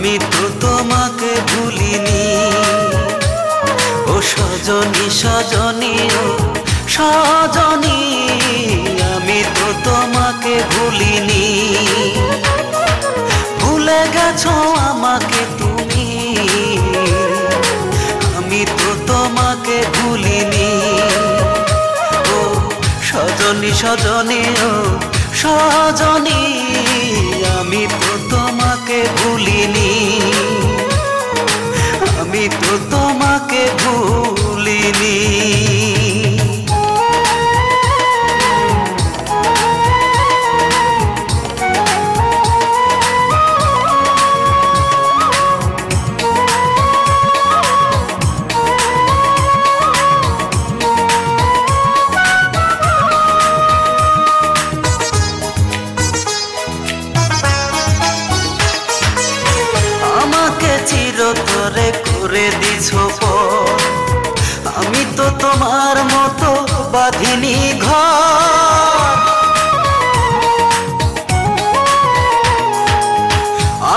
আমি তো তোমাকে ভুলিনি। ও সজনী সজনী ও সজনী, আমি তো তোমাকে ভুলিনি। ভুলে গেছো আমাকে তুমি, আমি তো তোমাকে ভুলিনি। ও সজনী সজনী ও সজনী, আমি তো তোমাকে ভুলিনি। আমি তো তোমাকে ভুলিনি। চিরতরে করে দিছো পর, আমি তো তোমার মতো বাঁধিনি ঘর।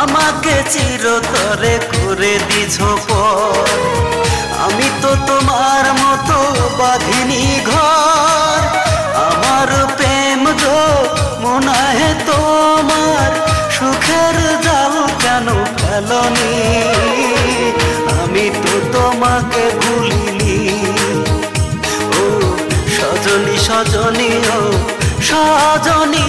আমাকে চিরতরে করে দিছো পর, আমি তো তোমার মতো বাঁধিনি ঘর। আমার প্রেম গো মনে তোমার সুখের জাল কেন ফেলনি? আমি তো তোমাকে ভুলিনি। ও সজনী সজনী ও সজনী,